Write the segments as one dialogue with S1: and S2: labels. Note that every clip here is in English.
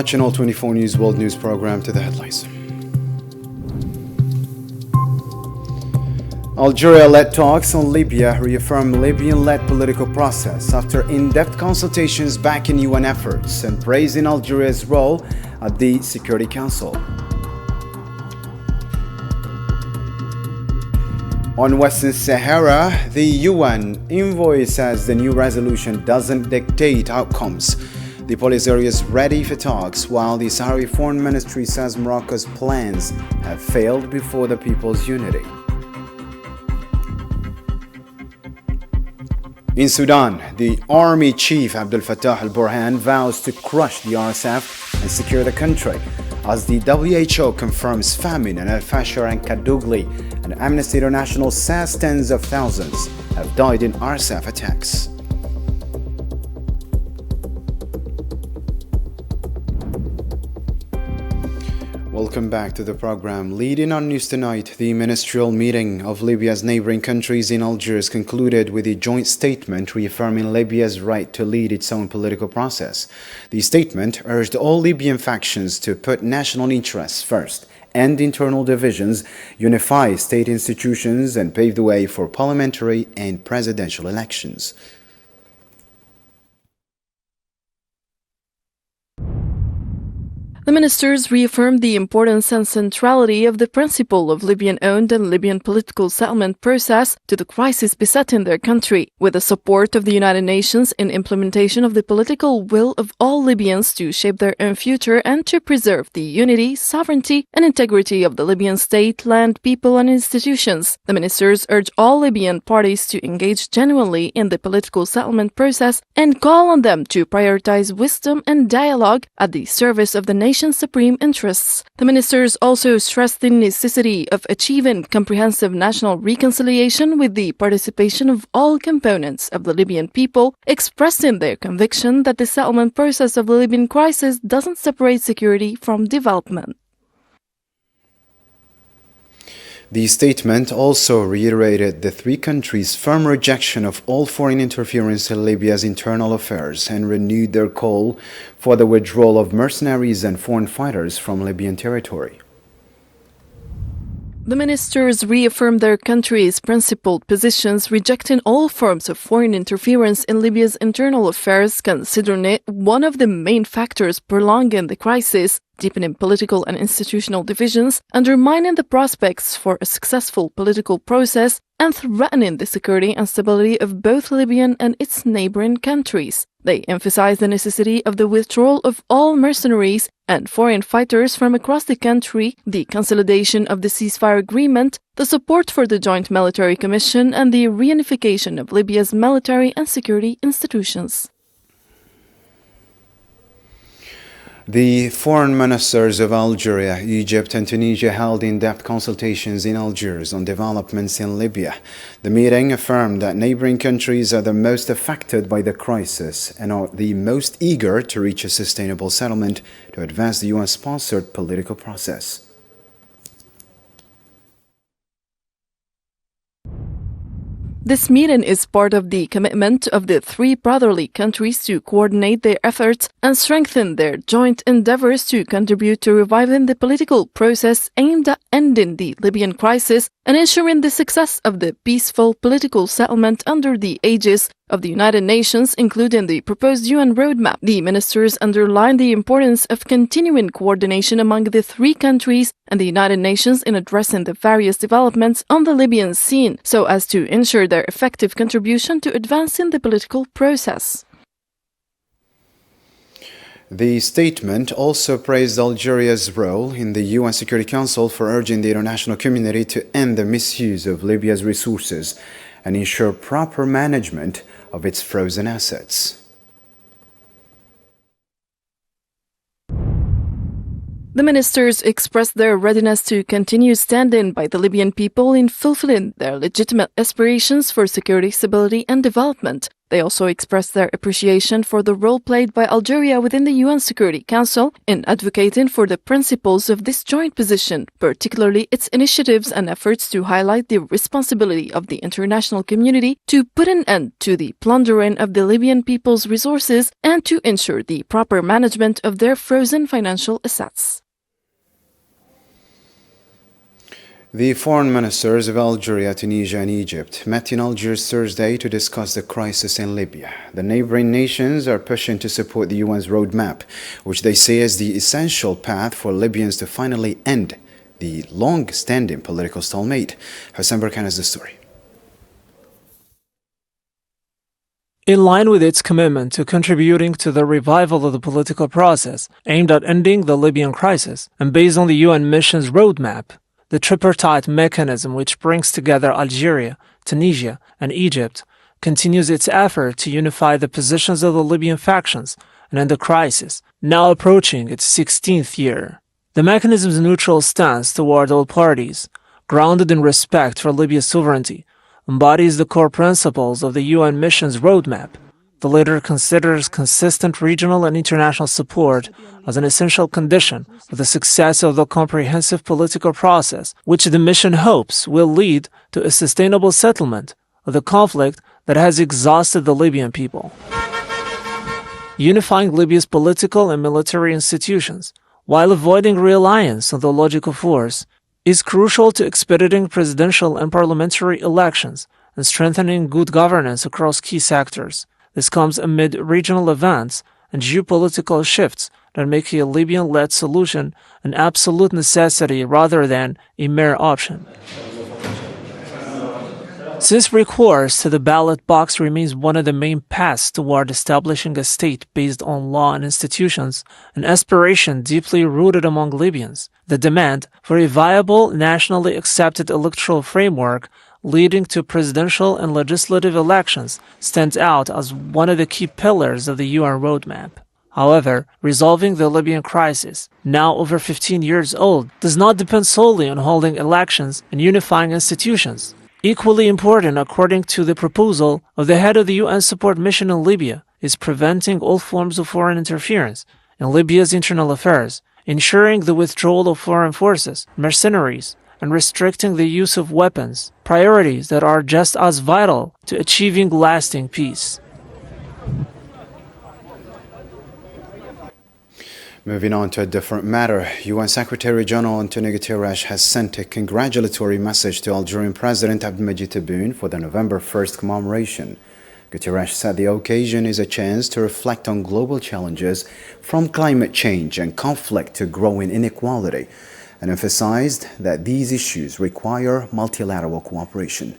S1: Watch Channel 24 News World News Program to the headlines. Algeria-led talks on Libya reaffirm Libyan-led political process after in-depth consultations backing UN efforts and praising Algeria's role at the Security Council. On Western Sahara, the UN envoy says the new resolution doesn't dictate outcomes. The Polisario is ready for talks, while the Sahrawi Foreign Ministry says Morocco's plans have failed before the people's unity. In Sudan, the army chief Abdel Fattah al-Burhan vows to crush the RSF and secure the country, as the WHO confirms famine in Al-Fashar and Kadugli, and Amnesty International says tens of thousands have died in RSF attacks. Welcome back to the program. Leading on news tonight, the ministerial meeting of Libya's neighboring countries in Algiers concluded with a joint statement reaffirming Libya's right to lead its own political process. The statement urged all Libyan factions to put national interests first, end internal divisions, unify state institutions, and pave the way for parliamentary and presidential elections.
S2: The ministers reaffirmed the importance and centrality of the principle of Libyan-owned and Libyan political settlement process to the crisis besetting their country, with the support of the United Nations in implementation of the political will of all Libyans to shape their own future and to preserve the unity, sovereignty, and integrity of the Libyan state, land, people, and institutions. The ministers urge all Libyan parties to engage genuinely in the political settlement process and call on them to prioritize wisdom and dialogue at the service of the nation's supreme interests. The ministers also stressed the necessity of achieving comprehensive national reconciliation with the participation of all components of the Libyan people, expressing their conviction that the settlement process of the Libyan crisis doesn't separate security from development.
S1: The statement also reiterated the three countries' firm rejection of all foreign interference in Libya's internal affairs and renewed their call for the withdrawal of mercenaries and foreign fighters from Libyan territory.
S2: The ministers reaffirmed their country's principled positions, rejecting all forms of foreign interference in Libya's internal affairs, considering it one of the main factors prolonging the crisis, deepening political and institutional divisions, undermining the prospects for a successful political process, and threatening the security and stability of both Libya and its neighboring countries. They emphasized the necessity of the withdrawal of all mercenaries and foreign fighters from across the country, the consolidation of the ceasefire agreement, the support for the Joint Military Commission, and the reunification of Libya's military and security institutions.
S1: The foreign ministers of Algeria, Egypt, and Tunisia held in-depth consultations in Algiers on developments in Libya. The meeting affirmed that neighboring countries are the most affected by the crisis and are the most eager to reach a sustainable settlement to advance the UN-sponsored political process.
S2: This meeting is part of the commitment of the three brotherly countries to coordinate their efforts and strengthen their joint endeavors to contribute to reviving the political process aimed at ending the Libyan crisis and ensuring the success of the peaceful political settlement under the aegis of the United Nations, including the proposed UN roadmap. The ministers underlined the importance of continuing coordination among the three countries and the United Nations in addressing the various developments on the Libyan scene, so as to ensure their effective contribution to advancing the political process.
S1: The statement also praised Algeria's role in the UN Security Council for urging the international community to end the misuse of Libya's resources and ensure proper management of its frozen assets.
S2: The ministers expressed their readiness to continue standing by the Libyan people in fulfilling their legitimate aspirations for security, stability, and development. They also expressed their appreciation for the role played by Algeria within the UN Security Council in advocating for the principles of this joint position, particularly its initiatives and efforts to highlight the responsibility of the international community to put an end to the plundering of the Libyan people's resources and to ensure the proper management of their frozen financial assets.
S1: The foreign ministers of Algeria, Tunisia and Egypt met in Algiers Thursday to discuss the crisis in Libya. The neighboring nations are pushing to support the UN's roadmap, which they see as the essential path for Libyans to finally end the long-standing political stalemate. Hassan Burkan has the story.
S3: In line with its commitment to contributing to the revival of the political process aimed at ending the Libyan crisis, and based on the UN mission's roadmap, the tripartite mechanism which brings together Algeria, Tunisia, and Egypt continues its effort to unify the positions of the Libyan factions and end the crisis, now approaching its 16th year. The mechanism's neutral stance toward all parties, grounded in respect for Libya's sovereignty, embodies the core principles of the UN mission's roadmap. The latter considers consistent regional and international support as an essential condition for the success of the comprehensive political process, which the mission hopes will lead to a sustainable settlement of the conflict that has exhausted the Libyan people. Unifying Libya's political and military institutions, while avoiding reliance on the logical force, is crucial to expediting presidential and parliamentary elections and strengthening good governance across key sectors. This comes amid regional events and geopolitical shifts that make a Libyan-led solution an absolute necessity rather than a mere option. Since recourse to the ballot box remains one of the main paths toward establishing a state based on law and institutions, an aspiration deeply rooted among Libyans, the demand for a viable, nationally accepted electoral framework leading to presidential and legislative elections stands out as one of the key pillars of the UN roadmap. However, resolving the Libyan crisis, now over 15 years old, does not depend solely on holding elections and unifying institutions. Equally important, according to the proposal of the head of the UN support mission in Libya, is preventing all forms of foreign interference in Libya's internal affairs, ensuring the withdrawal of foreign forces, mercenaries, and restricting the use of weapons, priorities that are just as vital to achieving lasting peace.
S1: Moving on to a different matter, UN Secretary-General Antonio Guterres has sent a congratulatory message to Algerian President Abdelmadjid Tebboune for the November 1st commemoration. Guterres said the occasion is a chance to reflect on global challenges from climate change and conflict to growing inequality, and emphasized that these issues require multilateral cooperation.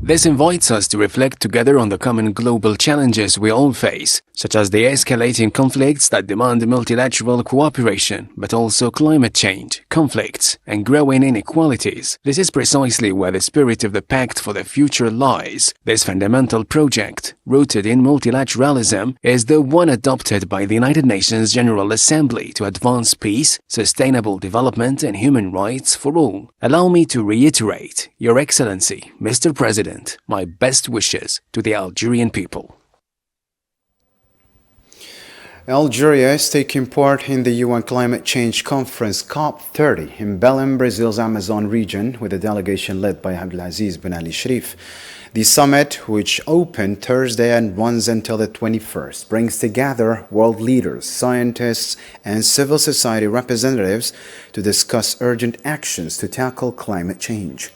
S4: This invites us to reflect together on the common global challenges we all face, such as the escalating conflicts that demand multilateral cooperation, but also climate change, conflicts, and growing inequalities. This is precisely where the spirit of the Pact for the Future lies. This fundamental project, rooted in multilateralism, is the one adopted by the United Nations General Assembly to advance peace, sustainable development, and human rights for all. Allow me to reiterate, Your Excellency, Mr. President, my best wishes to the Algerian people.
S1: Algeria is taking part in the UN Climate Change Conference COP30 in Belém, Brazil's Amazon region, with a delegation led by Abdelaziz Ben Ali Sharif. The summit, which opened Thursday and runs until the 21st, brings together world leaders, scientists, and civil society representatives to discuss urgent actions to tackle climate change.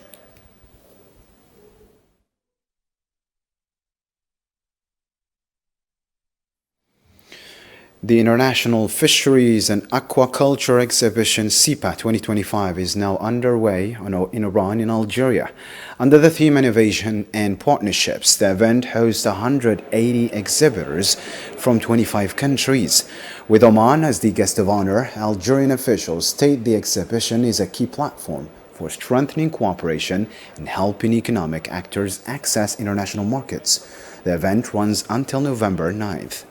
S1: The International Fisheries and Aquaculture Exhibition SIPA 2025 is now underway in Iran and Algeria. Under the theme Innovation and Partnerships, the event hosts 180 exhibitors from 25 countries. With Oman as the guest of honor, Algerian officials state the exhibition is a key platform for strengthening cooperation and helping economic actors access international markets. The event runs until November 9th.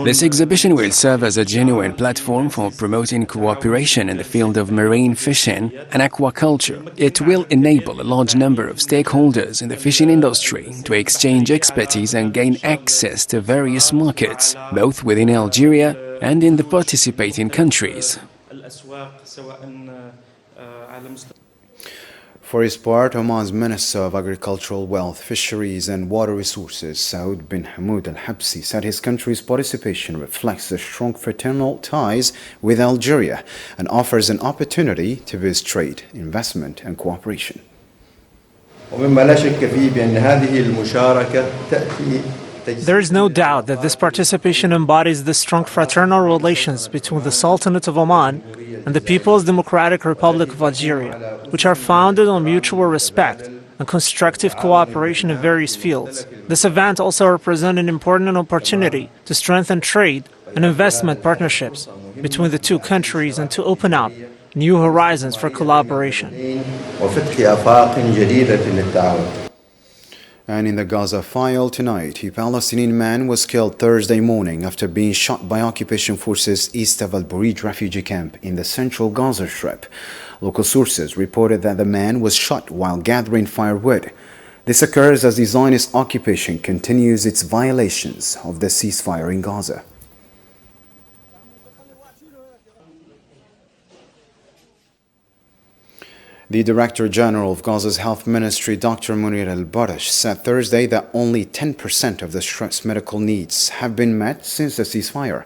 S4: This exhibition will serve as a genuine platform for promoting cooperation in the field of marine fishing and aquaculture. It will enable a large number of stakeholders in the fishing industry to exchange expertise and gain access to various markets, both within Algeria and in the participating countries.
S1: For his part, Oman's Minister of Agricultural Wealth, Fisheries and Water Resources, Saud bin Hamoud al-Habsi, said his country's participation reflects the strong fraternal ties with Algeria and offers an opportunity to boost trade, investment and cooperation.
S3: There is no doubt that this participation embodies the strong fraternal relations between the Sultanate of Oman and the People's Democratic Republic of Algeria, which are founded on mutual respect and constructive cooperation in various fields. This event also represents an important opportunity to strengthen trade and investment partnerships between the two countries and to open up new horizons for collaboration.
S1: And in the Gaza file tonight, a Palestinian man was killed Thursday morning after being shot by occupation forces east of Al Bureid refugee camp in the central Gaza Strip. Local sources reported that the man was shot while gathering firewood. This occurs as the Zionist occupation continues its violations of the ceasefire in Gaza. The Director General of Gaza's Health Ministry, Dr. Munir al-Barash, said Thursday that only 10% of the Strip's medical needs have been met since the ceasefire.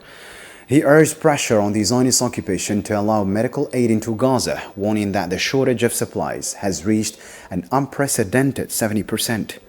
S1: He urged pressure on the Zionist occupation to allow medical aid into Gaza, warning that the shortage of supplies has reached an unprecedented 70%.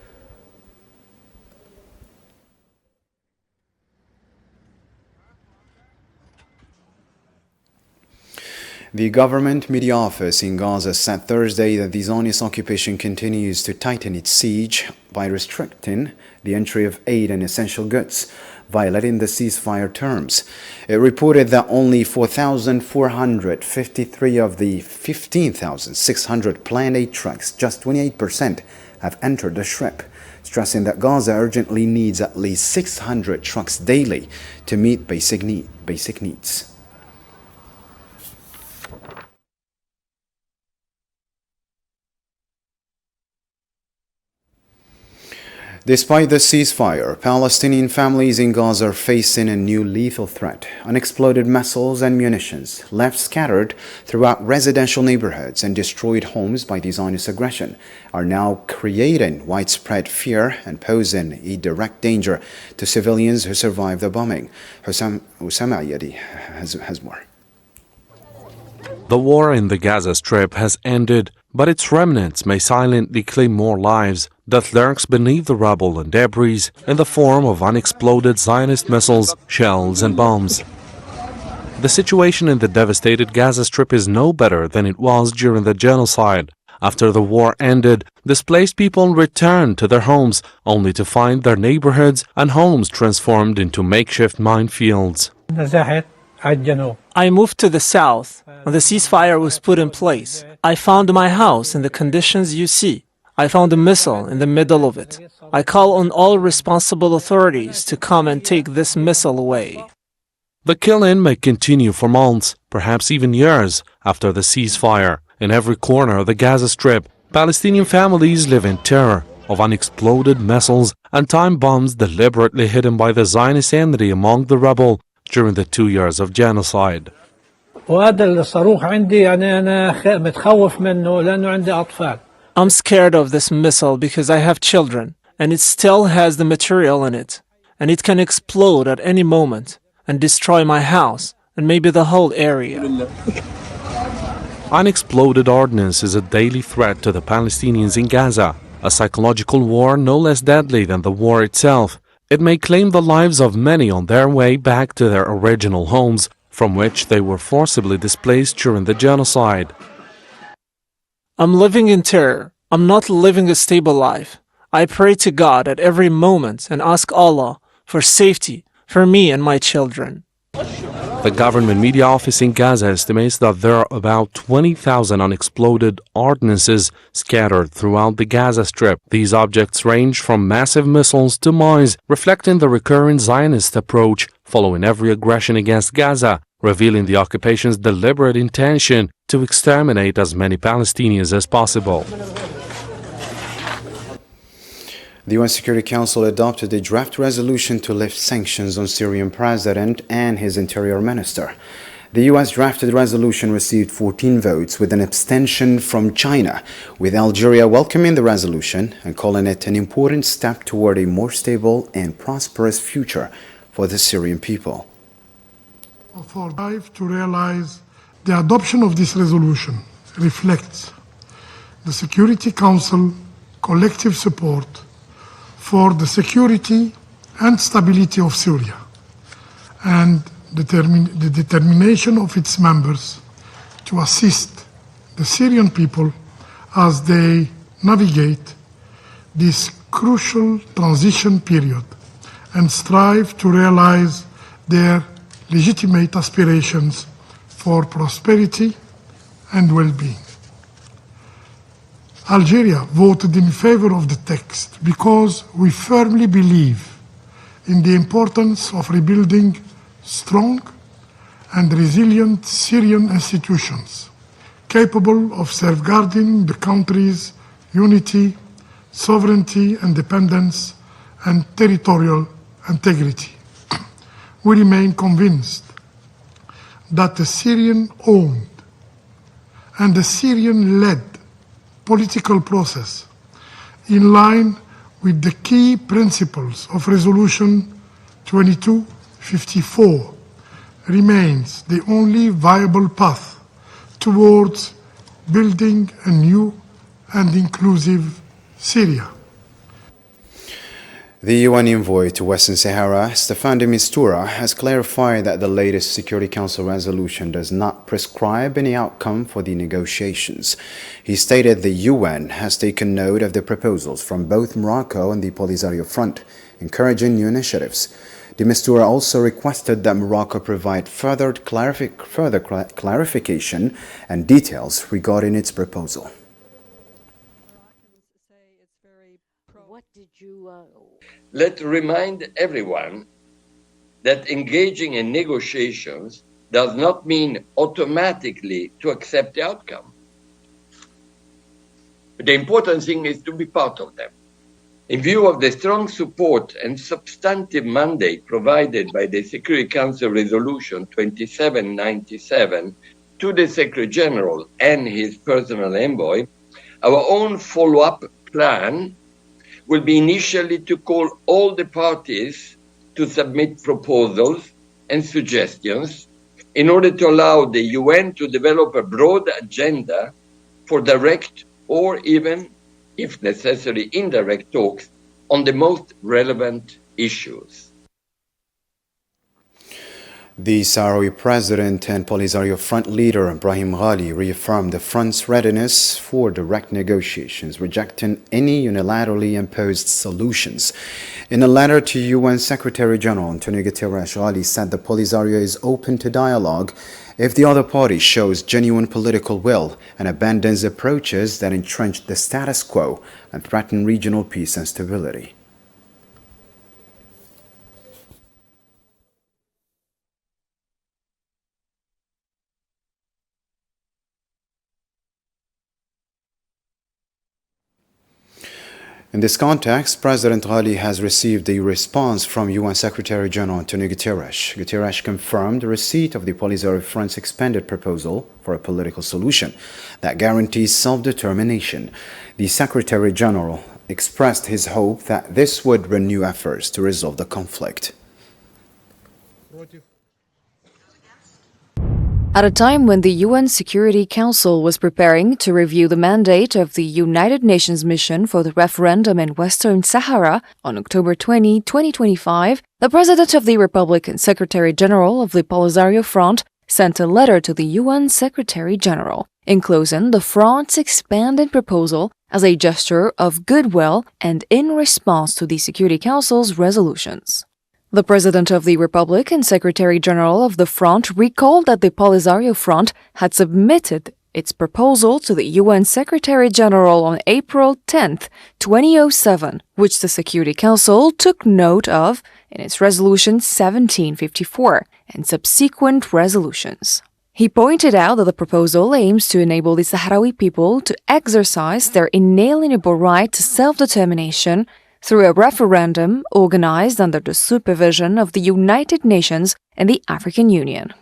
S1: The government media office in Gaza said Thursday that the Zionist occupation continues to tighten its siege by restricting the entry of aid and essential goods, violating the ceasefire terms. It reported that only 4,453 of the 15,600 planned aid trucks, just 28%, have entered the Strip, stressing that Gaza urgently needs at least 600 trucks daily to meet basic needs. Despite the ceasefire, Palestinian families in Gaza are facing a new lethal threat. Unexploded missiles and munitions, left scattered throughout residential neighborhoods and destroyed homes by the Zionist aggression, are now creating widespread fear and posing a direct danger to civilians who survived the bombing. Hussam Yadi has more.
S5: The war in the Gaza Strip has ended, but its remnants may silently claim more lives. Death lurks beneath the rubble and debris in the form of unexploded Zionist missiles, shells and bombs. The situation in the devastated Gaza Strip is no better than it was during the genocide. After the war ended, displaced people returned to their homes only to find their neighborhoods and homes transformed into makeshift minefields.
S3: I moved to the south when the ceasefire was put in place. I found my house in the conditions you see. I found a missile in the middle of it. I call on all responsible authorities to come and take this missile away.
S5: The killing may continue for months, perhaps even years, after the ceasefire. In every corner of the Gaza Strip, Palestinian families live in terror of unexploded missiles and time bombs deliberately hidden by the Zionist entity among the rubble during the 2 years of genocide.
S3: I'm scared of this missile because I have children, and it still has the material in it, and it can explode at any moment and destroy my house and maybe the whole area.
S5: Unexploded ordnance is a daily threat to the Palestinians in Gaza, a psychological war no less deadly than the war itself. It may claim the lives of many on their way back to their original homes, from which they were forcibly displaced during the genocide.
S3: I'm living in terror. I'm not living a stable life. I pray to God at every moment and ask Allah for safety for me and my children.
S5: The government media office in Gaza estimates that there are about 20,000 unexploded ordnances scattered throughout the Gaza Strip. These objects range from massive missiles to mines, reflecting the recurrent Zionist approach following every aggression against Gaza, revealing the occupation's deliberate intention to exterminate as many Palestinians as possible.
S1: The UN Security Council adopted a draft resolution to lift sanctions on Syrian president and his interior minister. The US drafted resolution received 14 votes with an abstention from China, with Algeria welcoming the resolution and calling it an important step toward a more stable and prosperous future for the Syrian people.
S6: For life to realize the adoption of this resolution reflects the Security Council collective support for the security and stability of Syria and the determination of its members to assist the Syrian people as they navigate this crucial transition period and strive to realize their legitimate aspirations for prosperity and well-being. Algeria voted in favor of the text because we firmly believe in the importance of rebuilding strong and resilient Syrian institutions capable of safeguarding the country's unity, sovereignty, independence, and territorial integrity. We remain convinced that the Syrian-owned and the Syrian-led political process, in line with the key principles of Resolution 2254, remains the only viable path towards building a new and inclusive Syria.
S1: The UN envoy to Western Sahara, Staffan de Mistura, has clarified that the latest Security Council resolution does not prescribe any outcome for the negotiations. He stated the UN has taken note of the proposals from both Morocco and the Polisario Front, encouraging new initiatives. De Mistura also requested that Morocco provide further clarification and details regarding its proposal.
S7: Let's remind everyone that engaging in negotiations does not mean automatically to accept the outcome. The important thing is to be part of them. In view of the strong support and substantive mandate provided by the Security Council Resolution 2797 to the Secretary General and his personal envoy, our own follow-up plan will be initially to call all the parties to submit proposals and suggestions in order to allow the UN to develop a broad agenda for direct or even, if necessary, indirect talks on the most relevant issues.
S1: The Sahrawi president and Polisario Front leader Ibrahim Ghali reaffirmed the front's readiness for direct negotiations, rejecting any unilaterally imposed solutions. In a letter to UN Secretary General Antonio Guterres, Ghali said the Polisario is open to dialogue if the other party shows genuine political will and abandons approaches that entrench the status quo and threaten regional peace and stability. In this context, President Ghali has received a response from UN Secretary General Antonio Guterres. Guterres confirmed the receipt of the Polisario Front's expanded proposal for a political solution that guarantees self-determination. The Secretary General expressed his hope that this would renew efforts to resolve the conflict.
S8: At a time when the UN Security Council was preparing to review the mandate of the United Nations mission for the referendum in Western Sahara on October 20, 2025, the President of the Republic and Secretary General of the Polisario Front sent a letter to the UN Secretary General, enclosing the Front's expanded proposal as a gesture of goodwill and in response to the Security Council's resolutions. The President of the Republic and Secretary General of the Front recalled that the Polisario Front had submitted its proposal to the UN Secretary General on April 10, 2007, which the Security Council took note of in its Resolution 1754 and subsequent resolutions. He pointed out that the proposal aims to enable the Sahrawi people to exercise their inalienable right to self-determination through a referendum organized under the supervision of the United Nations and the African Union.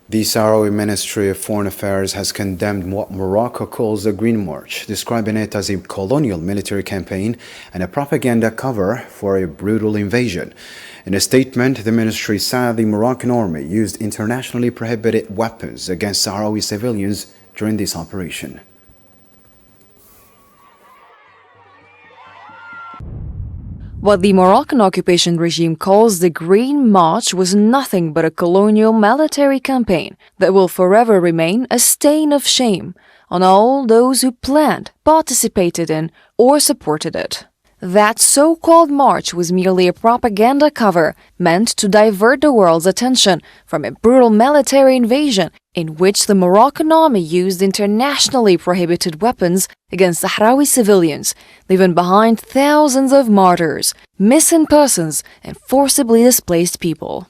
S1: The Sahrawi Ministry of Foreign Affairs has condemned what Morocco calls the Green March, describing it as a colonial military campaign and a propaganda cover for a brutal invasion. In a statement, the ministry said the Moroccan army used internationally prohibited weapons against Sahrawi civilians during this operation.
S8: What the Moroccan occupation regime calls the Green March was nothing but a colonial military campaign that will forever remain a stain of shame on all those who planned, participated in, or supported it. That so-called march was merely a propaganda cover meant to divert the world's attention from a brutal military invasion in which the Moroccan army used internationally prohibited weapons against Sahrawi civilians, leaving behind thousands of martyrs, missing persons, and forcibly displaced people.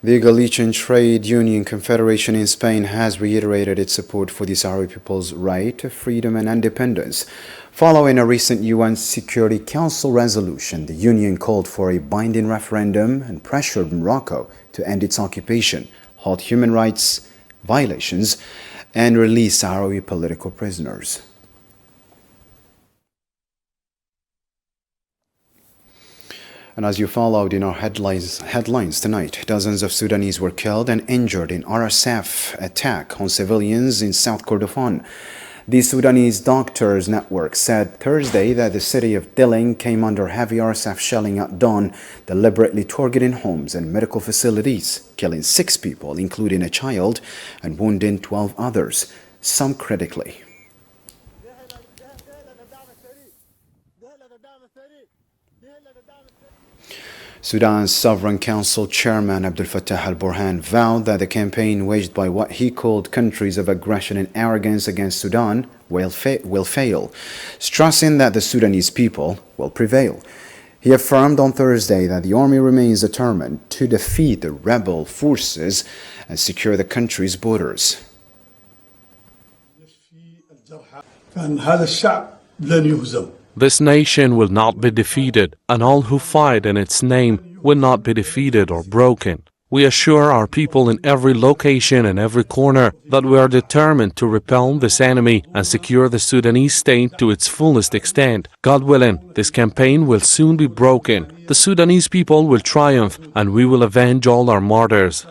S1: The Galician Trade Union Confederation in Spain has reiterated its support for the Sahrawi people's right to freedom and independence. Following a recent UN Security Council resolution, the union called for a binding referendum and pressured Morocco to end its occupation, halt human rights violations, and release Sahrawi political prisoners. And as you followed in our headlines tonight, dozens of Sudanese were killed and injured in RSF attack on civilians in South Kordofan. The Sudanese Doctors Network said Thursday that the city of Dilling came under heavy RSF shelling at dawn, deliberately targeting homes and medical facilities, killing 6 people, including a child, and wounding 12 others, some critically. Sudan's Sovereign Council Chairman Abdel Fattah al-Burhan vowed that the campaign waged by what he called countries of aggression and arrogance against Sudan will fail, stressing that the Sudanese people will prevail. He affirmed on Thursday that the army remains determined to defeat the rebel forces and secure the country's borders.
S5: This nation will not be defeated, and all who fight in its name will not be defeated or broken. We assure our people in every location and every corner that we are determined to repel this enemy and secure the Sudanese state to its fullest extent. God willing, this campaign will soon be broken. The Sudanese people will triumph, and we will avenge all our martyrs.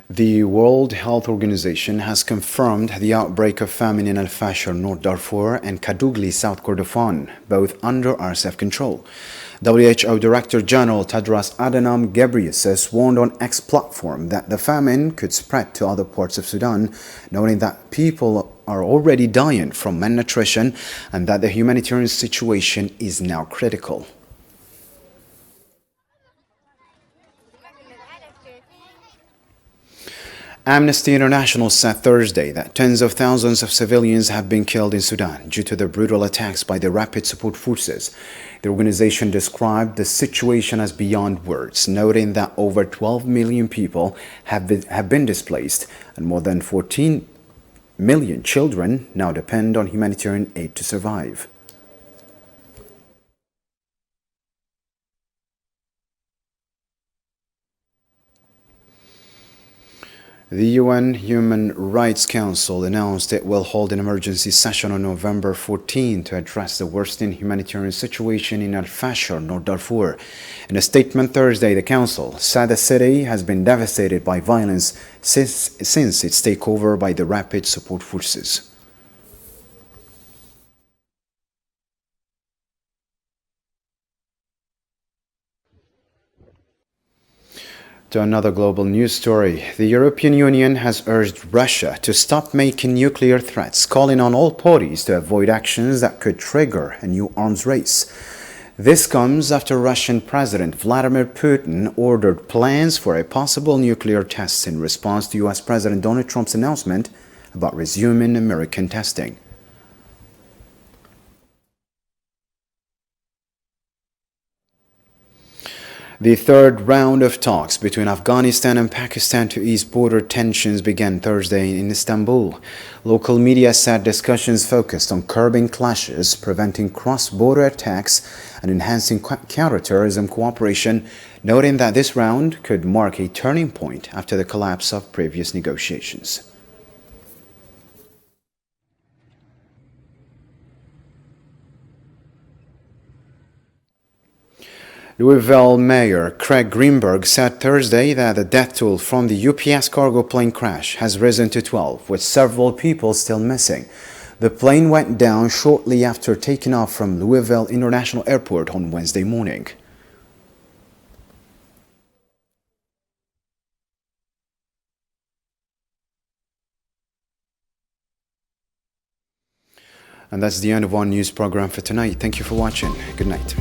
S1: The World Health Organization has confirmed the outbreak of famine in Al-Fashir, North Darfur, and Kadugli, South Kordofan, both under RSF control. WHO Director General Tedros Adhanom Ghebreyesus warned on X platform that the famine could spread to other parts of Sudan, noting that people are already dying from malnutrition and that the humanitarian situation is now critical. Amnesty International said Thursday that tens of thousands of civilians have been killed in Sudan due to the brutal attacks by the Rapid Support Forces. The organization described the situation as beyond words, noting that over 12 million people have been displaced and more than 14 million children now depend on humanitarian aid to survive. The UN Human Rights Council announced it will hold an emergency session on November 14 to address the worsening humanitarian situation in Al-Fashir, North Darfur. In a statement Thursday, the Council said the city has been devastated by violence since its takeover by the Rapid Support Forces. To another global news story, the European Union has urged Russia to stop making nuclear threats, calling on all parties to avoid actions that could trigger a new arms race. This comes after Russian President Vladimir Putin ordered plans for a possible nuclear test in response to US President Donald Trump's announcement about resuming American testing. The third round of talks between Afghanistan and Pakistan to ease border tensions began Thursday in Istanbul. Local media said discussions focused on curbing clashes, preventing cross-border attacks, and enhancing counterterrorism cooperation, noting that this round could mark a turning point after the collapse of previous negotiations. Louisville Mayor Craig Greenberg said Thursday that the death toll from the UPS cargo plane crash has risen to 12, with several people still missing. The plane went down shortly after taking off from Louisville International Airport on Wednesday morning. And that's the end of our news program for tonight. Thank you for watching. Good night.